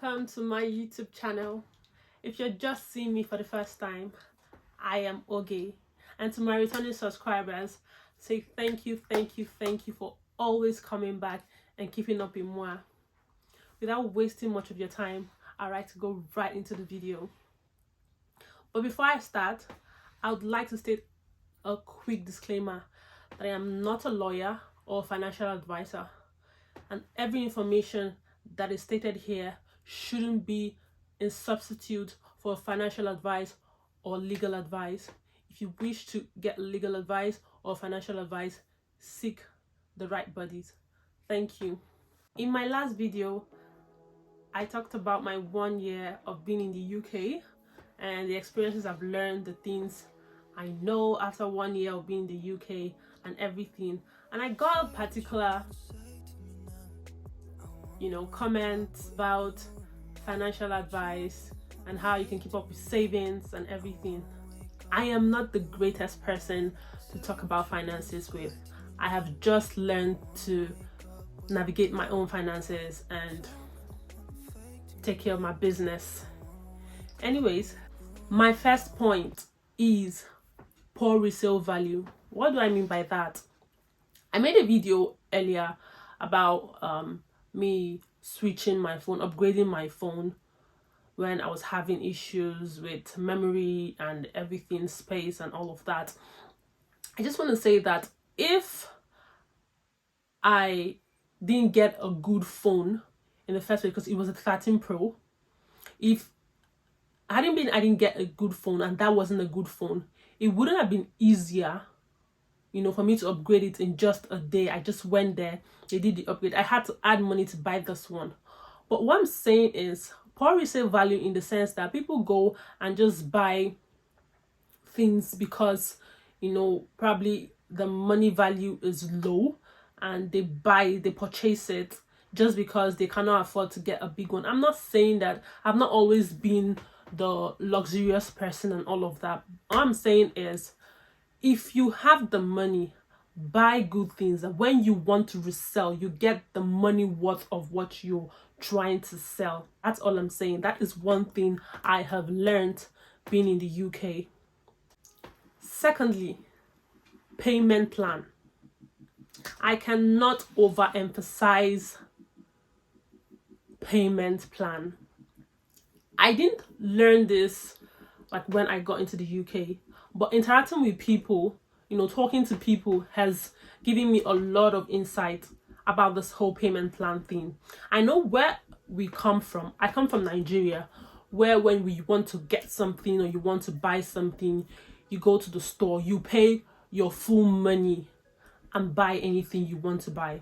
Welcome to my YouTube channel. If you're just seeing me for the first time, I am Oge, and to my returning subscribers, say thank you for always coming back and keeping up in moi. Without wasting much of your time, I'd like to go right into the video. But before I start, I would like to state a quick disclaimer that I am not a lawyer or financial advisor, and every information that is stated here shouldn't be a substitute for financial advice or legal advice. If you wish to get legal advice or financial advice, seek the right bodies. Thank you. In my last video, I talked about my 1 year of being in the UK and the experiences I've learned, the things I know after 1 year of being in the UK and everything. And I got a particular comments about financial advice and how you can keep up with savings and everything. I am not the greatest person to talk about finances with. I have just learned to navigate my own finances and take care of my business. Anyways, my first point is poor resale value. What do I mean by that? I made a video earlier about me switching my phone, upgrading my phone when I was having issues with memory and everything, space and all of that. I just want to say that if I didn't get a good phone in the first place, because it was a 13 Pro, if I didn't get a good phone and that wasn't a good phone, it wouldn't have been easier for me to upgrade it in just a day. I just went there, they did the upgrade. I had to add money to buy this one. But what I'm saying is poor resale value in the sense that people go and just buy things because, probably the money value is low and they purchase it just because they cannot afford to get a big one. I'm not saying that. I've not always been the luxurious person and all of that. All I'm saying is, if you have the money, buy good things. And when you want to resell, you get the money worth of what you're trying to sell. That's all I'm saying. That is one thing I have learned being in the UK. Secondly, payment plan. I cannot overemphasize payment plan. I didn't learn this when I got into the UK. But interacting with people, talking to people has given me a lot of insight about this whole payment plan thing. I know where we come from. I come from Nigeria, where when we want to get something or you want to buy something, you go to the store, you pay your full money and buy anything you want to buy.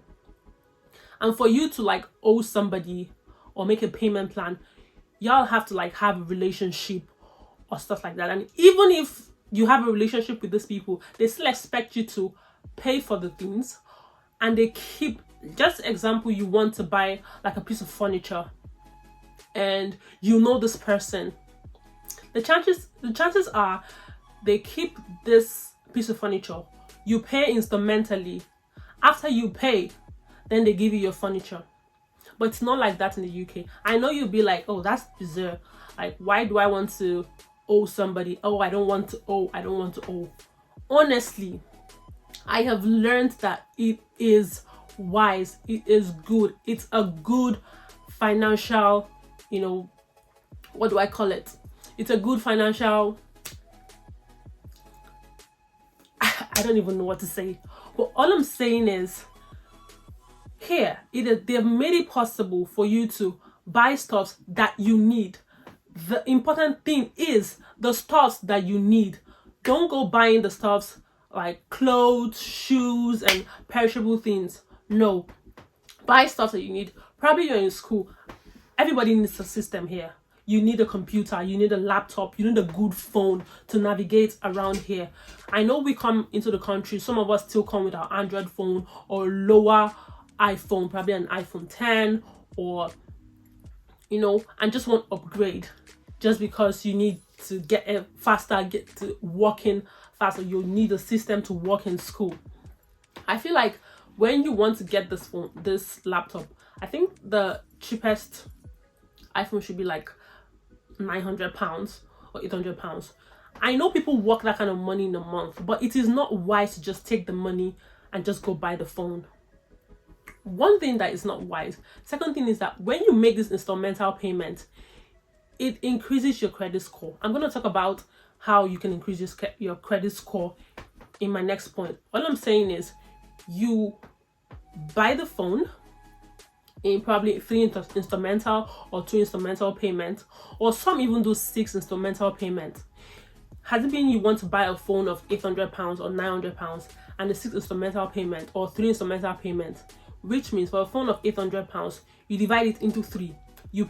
And for you to owe somebody or make a payment plan, y'all have to have a relationship or stuff like that. And even if you have a relationship with these people, they still expect you to pay for the things, and they keep, just example, you want to buy a piece of furniture and this person, the chances are they keep this piece of furniture, you pay instrumentally, after you pay, then they give you your furniture. But it's not like that in the UK. I know you'll be like, oh, that's bizarre, why do I want to owe somebody? I don't want to owe. Honestly, I have learned that it is wise, it is good, it's a good financial, what do I call it? It's a good financial, I don't even know what to say. But all I'm saying is, here, they've made it possible for you to buy stuff that you need. The important thing is the stuffs that you need. Don't go buying the stuffs like clothes, shoes, and perishable things. No. Buy stuff that you need. Probably you're in school. Everybody needs a system here. You need a computer, you need a laptop, you need a good phone to navigate around here. I know we come into the country, some of us still come with our Android phone or lower iPhone, probably an iPhone 10 or and just want to upgrade just because you need to get to working faster. You need a system to work in school. I feel like when you want to get this laptop, I think the cheapest iPhone should be like £900 or £800. I know people work that kind of money in a month, but it is not wise to just take the money and just go buy the phone. One thing that is not wise. Second thing is that when you make this instrumental payment, it increases your credit score. I'm going to talk about how you can increase your credit score in my next point. All I'm saying is you buy the phone in probably 3 instrumental or 2 instrumental payments, or some even do 6 instrumental payments. Has it been you want to buy a phone of £800 or £900 and a 6 instrumental payment or 3 instrumental payments, which means for a phone of £800, you divide it into 3. You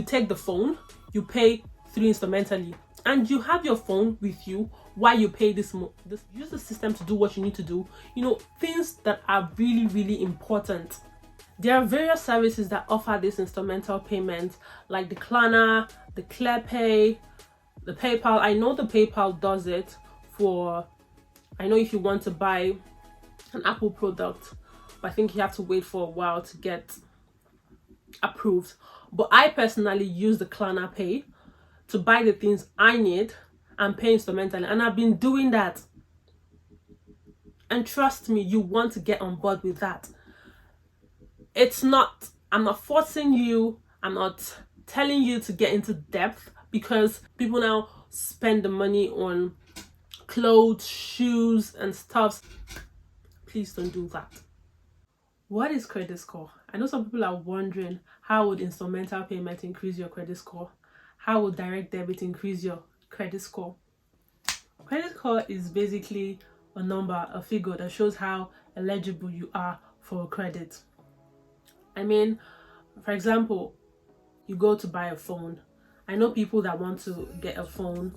take the phone, you pay 3 instrumentally, and you have your phone with you while you pay this. Use the system to do what you need to do. You know, things that are really, really important. There are various services that offer this instrumental payment, like the Klarna, the ClearPay, the PayPal. I know the PayPal does it for, I know if you want to buy an Apple product, but I think you have to wait for a while to get approved. But I personally use the Klarna Pay to buy the things I need and pay instrumentally, and I've been doing that. And trust me, you want to get on board with that. I'm not forcing you, I'm not telling you to get into depth, because people now spend the money on clothes, shoes, and stuff. Please don't do that. What is credit score? I know some people are wondering, how would instrumental payment increase your credit score? How would direct debit increase your credit score? Credit score is basically a number, a figure that shows how eligible you are for credit. I mean, for example, you go to buy a phone. I know people that want to get a phone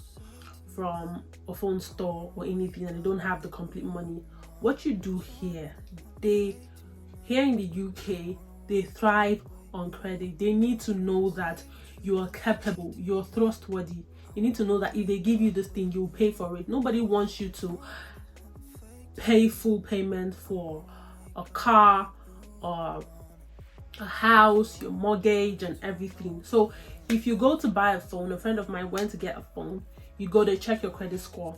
from a phone store or anything and they don't have the complete money. What you do here in the UK, they thrive on credit. They need to know that you are capable, you're trustworthy. You need to know that if they give you this thing, you'll pay for it. Nobody wants you to pay full payment for a car or a house, your mortgage and everything. So if you go to buy a phone, a friend of mine went to get a phone, you go to check your credit score.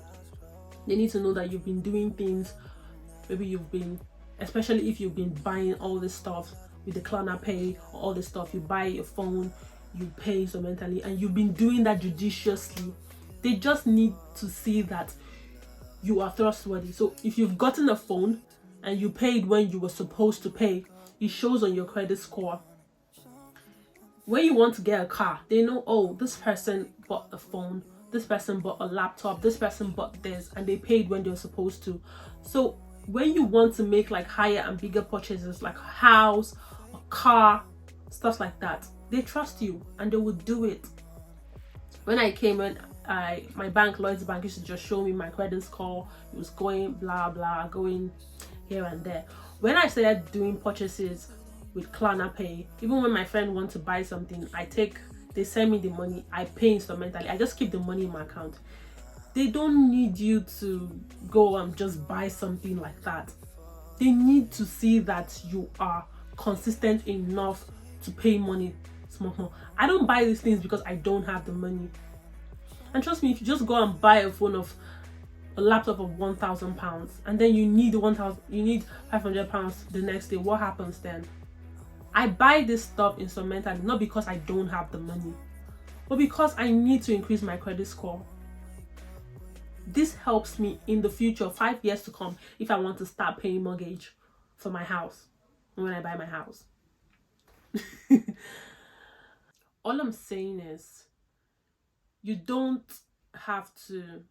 They need to know that you've been doing things, maybe especially if you've been buying all this stuff with the Klarna Pay or all this stuff, you buy your phone, you pay instrumentally, and you've been doing that judiciously. They just need to see that you are trustworthy. So if you've gotten a phone and you paid when you were supposed to pay, it shows on your credit score. When you want to get a car, they know, oh, this person bought a phone, this person bought a laptop, this person bought this, and they paid when they were supposed to. So when you want to make like higher and bigger purchases, like a house, a car, stuff like that, they trust you and they would do it. When my bank, Lloyd's Bank, used to just show me my credit score. It was going blah blah, going here and there. When I started doing purchases with Klarna Pay, even when my friend wants to buy something, they send me the money, I pay instrumentally. I just keep the money in my account. They don't need you to go and just buy something like that. They need to see that you are consistent enough to pay money small. I don't buy these things because I don't have the money. And trust me, if you just go and buy a laptop of £1,000 and then you need £500 the next day, what happens then? I buy this stuff instrumentally, not because I don't have the money, but because I need to increase my credit score. This helps me in the future, 5 years to come, if I want to start paying mortgage for my house when I buy my house. All I'm saying is, you don't have to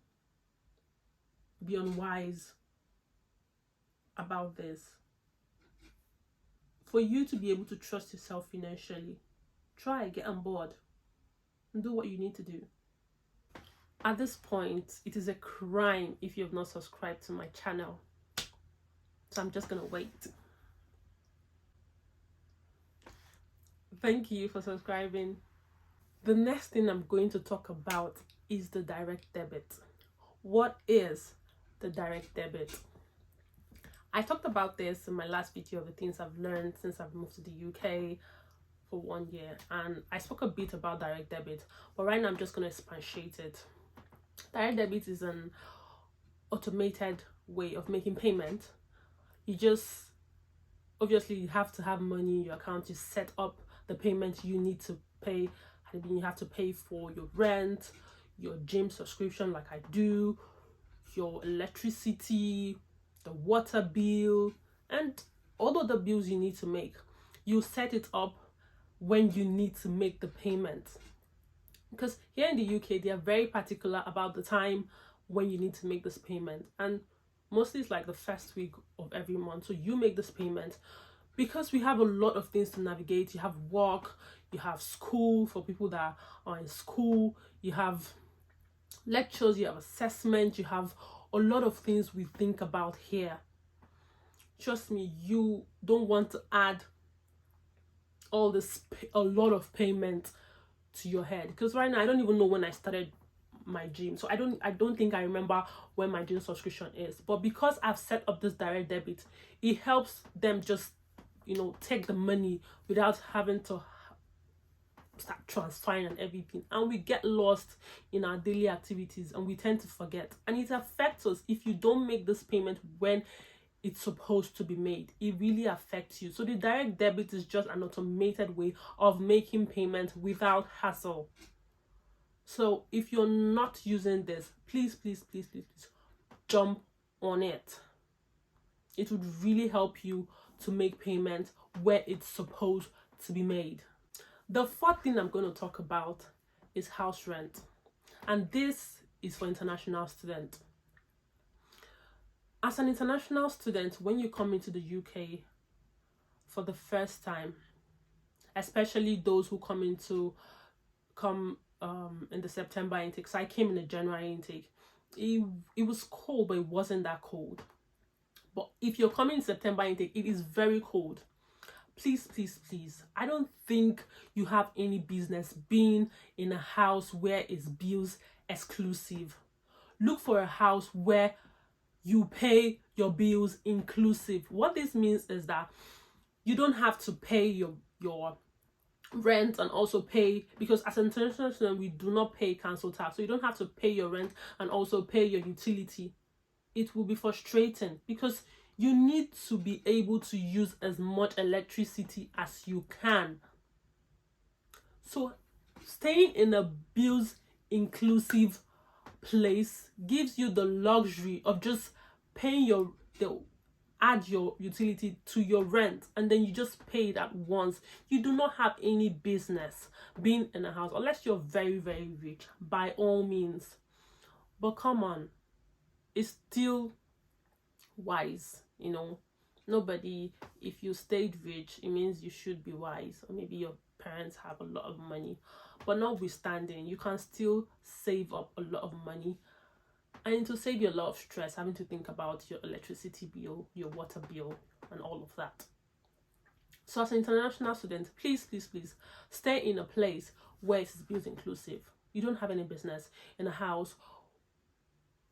be unwise about this. For you to be able to trust yourself financially, get on board and do what you need to do. At this point, it is a crime if you have not subscribed to my channel. So I'm just gonna wait. Thank you for subscribing. The next thing I'm going to talk about is the direct debit. What is the direct debit? I talked about this in my last video of the things I've learned since I've moved to the UK, for 1 year, and I spoke a bit about direct debit, but right now I'm just going to expatiate it. Direct debit is an automated way of making payment. You just, obviously you have to have money in your account to set up the payment you need to pay. I mean, you have to pay for your rent, your gym subscription like I do, your electricity, the water bill, and all of the bills you need to make. You set it up when you need to make the payment. Because here in the UK, they are very particular about the time when you need to make this payment. And mostly it's like the first week of every month. So you make this payment because we have a lot of things to navigate. You have work, you have school for people that are in school, you have lectures, you have assessment, you have a lot of things we think about here. Trust me, you don't want to add all this, a lot of payment to your head, because right now I don't even know when I started my gym, so I don't think I remember when my gym subscription is. But because I've set up this direct debit, it helps them just, you know, take the money without having to start transferring and everything, and we get lost in our daily activities and we tend to forget, and it affects us if you don't make this payment when it's supposed to be made. It really affects you. So the direct debit is just an automated way of making payments without hassle. So if you're not using this, please jump on it. It would really help you to make payments where it's supposed to be made. The fourth thing I'm going to talk about is house rent, and this is for international students. As an international student, when you come into the UK for the first time, especially those who come in the September intake, so I came in the January intake, it was cold, but it wasn't that cold. But if you're coming in September intake, it is very cold. Please, I don't think you have any business being in a house where it's bills exclusive. Look for a house where you pay your bills inclusive. What this means is that you don't have to pay your rent and also pay, because as an international student we do not pay council tax, so you don't have to pay your rent and also pay your utility. It will be frustrating because you need to be able to use as much electricity as you can. So staying in a bills inclusive place gives you the luxury of just paying add your utility to your rent, and then you just pay it at once. You do not have any business being in a house unless you're very rich, by all means. But come on, it's still wise, you know. Nobody, if you stayed rich, it means you should be wise, or maybe your parents have a lot of money. But notwithstanding, you can still save up a lot of money, and to save you a lot of stress having to think about your electricity bill, your water bill, and all of that. So as an international student, please stay in a place where it's bills inclusive. You don't have any business in a house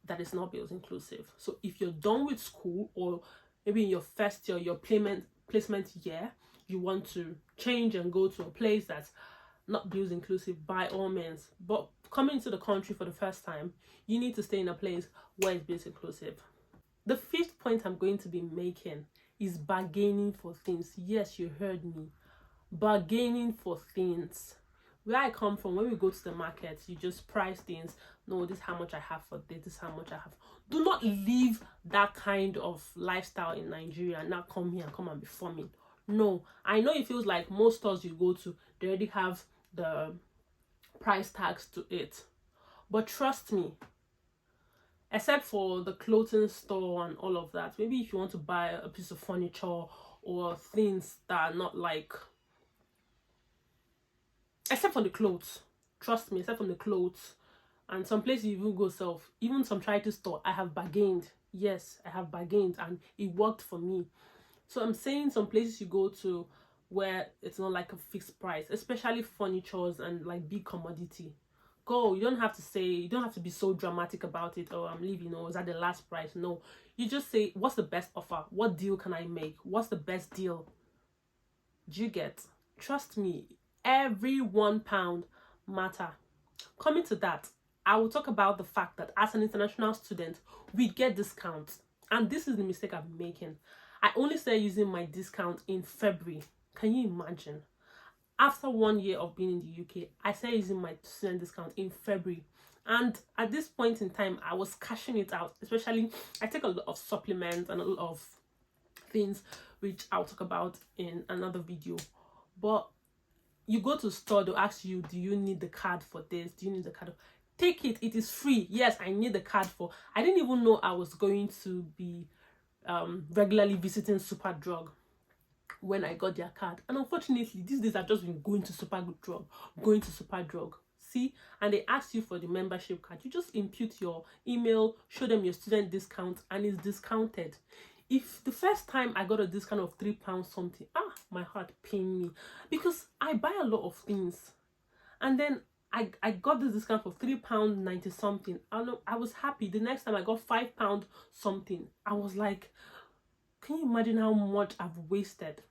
that is not bills inclusive. So if you're done with school, or maybe in your first year, your placement year, you want to change and go to a place that's not bills inclusive, by all means. But coming to the country for the first time, you need to stay in a place where it's bills inclusive. The fifth point I'm going to be making is bargaining for things. Yes, you heard me. Bargaining for things. Where I come from, when we go to the market, you just price things. No, this is how much I have for this is how much I have. Do not live that kind of lifestyle in Nigeria and now come here and come and be forming. No, I know it feels like most stores you go to, they already have the price tags to it. But trust me, except for the clothing store and all of that, maybe if you want to buy a piece of furniture or things that are not like, except for the clothes, trust me, except for the clothes, and some places you even go self, even some charity store, I have bargained. Yes, I have bargained, and it worked for me. So I'm saying some places you go to where it's not like a fixed price, especially furnitures and like big commodity. Go. You don't have to be so dramatic about it. Oh, I'm leaving, or is that the last price? No, you just say, what's the best offer? What deal can I make? What's the best deal? Do you get? Trust me, every £1 matter. Coming to that, I will talk about the fact that as an international student, we get discounts. And this is the mistake I'm making. I only started using my discount in February. Can you imagine? After 1 year of being in the UK, I started using my student discount in February. And at this point in time, I was cashing it out. Especially, I take a lot of supplements and a lot of things, which I'll talk about in another video. But you go to store, they'll ask you, do you need the card for this? Do you need the card? Take it, it is free. Yes, I need the card for. I didn't even know I was going to be regularly visiting Superdrug when I got their card. And unfortunately, these days I've just been going to Superdrug. See, and they ask you for the membership card. You just input your email, show them your student discount, and it's discounted. If the first time I got a discount of £3 something, my heart pained me, because I buy a lot of things, and then I got this discount for £3.90 something. I was happy. The next time I got £5 something, I was like, can you imagine how much I've wasted?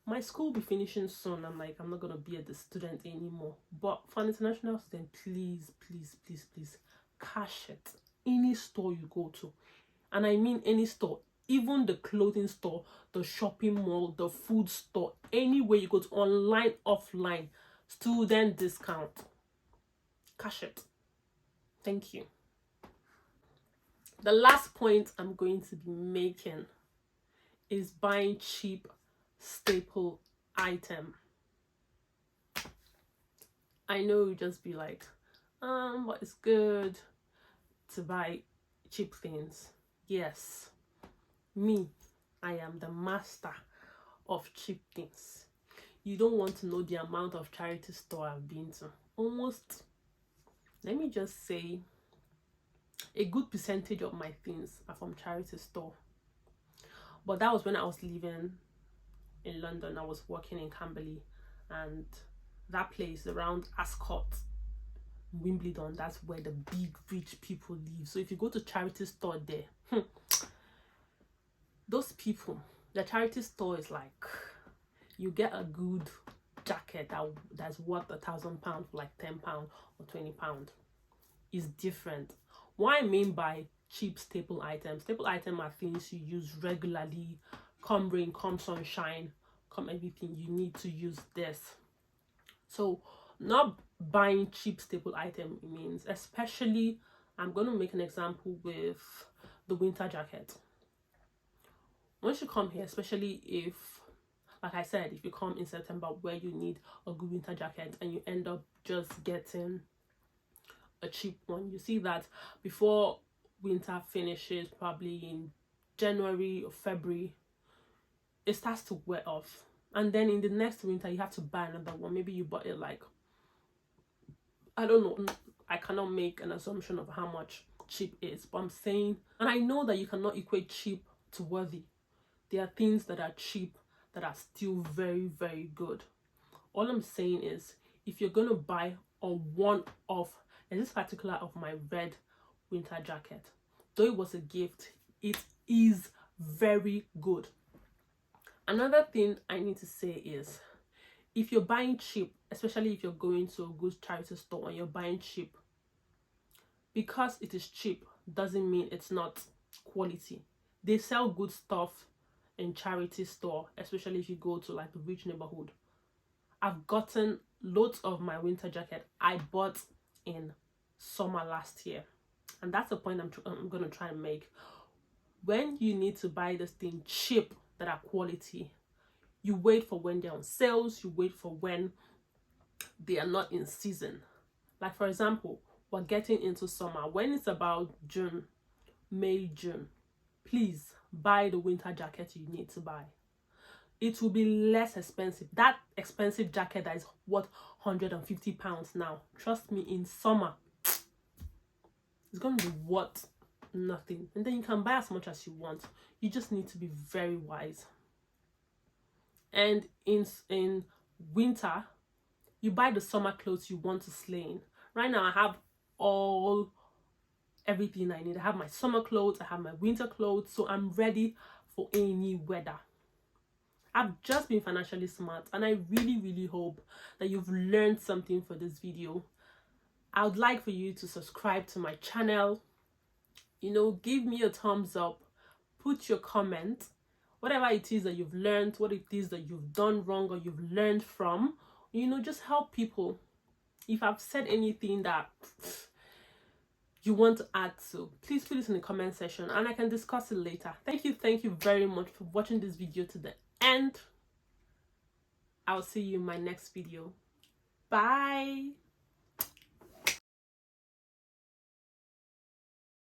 My school will be finishing soon. I'm like, I'm not gonna be a student anymore. But for an international student, please, please, please, please, cash it. Any store you go to, and I mean any store, even the clothing store, the shopping mall, the food store, anywhere you go to, online, offline, student discount. Cash it. Thank you. The last point I'm going to be making is buying cheap staple item. I know you just be like, but it's good to buy cheap things. Yes, me, I am the master of cheap things. You don't want to know the amount of charity store I've been to. Almost, let me just say, a good percentage of my things are from charity store. But that was when I was living in London. I was working in Camberley, and that place around Ascot, Wimbledon, that's where the big rich people live. So if you go to charity store there, those people, the charity store is like, you get a good jacket that's worth £1,000 for like £10 or £20. Is different. What I mean by cheap staple items are things you use regularly. Come rain, come sunshine, come everything, you need to use this. So not buying cheap staple item means, especially, I'm going to make an example with the winter jacket. Once you come here, especially if, like I said, if you come in September where you need a good winter jacket and you end up just getting a cheap one, you see that before winter finishes, probably in January or February, it starts to wear off. And then in the next winter, you have to buy another one. Maybe you bought it like, I don't know, I cannot make an assumption of how much cheap is, but I'm saying, and I know that you cannot equate cheap to worthy. There are things that are cheap that are still very, very good. All I'm saying is, if you're going to buy a one-off, and this particular of my red winter jacket, though it was a gift, it is very good. Another thing I need to say is, if you're buying cheap, especially if you're going to a good charity store and you're buying cheap, because it is cheap doesn't mean it's not quality. They sell good stuff in charity store, especially if you go to like the rich neighborhood. I've gotten loads of my winter jacket I bought in summer last year, and that's the point I'm going to try and make. When you need to buy this thing cheap that are quality, you wait for when they're on sales, you wait for when they are not in season. Like, for example, we're getting into summer. When it's about June, May, June, please buy the winter jacket you need to buy. It will be less expensive. That expensive jacket that is worth £150 now, trust me, in summer, it's going to be worth nothing. And then you can buy as much as you want. You just need to be very wise. And in winter, you buy the summer clothes you want to slay in. Right now, I have everything I need. I have my summer clothes, I have my winter clothes, so I'm ready for any weather. I've just been financially smart, and I really hope that you've learned something for this video. I would like for you to subscribe to my channel, give me a thumbs up, put your comment, whatever it is that you've learned, what it is that you've done wrong or you've learned from, just help people. If I've said anything that you want to add to, please put it in the comment section and I can discuss it later. Thank you very much for watching this video to the end. I'll see you in my next video. Bye.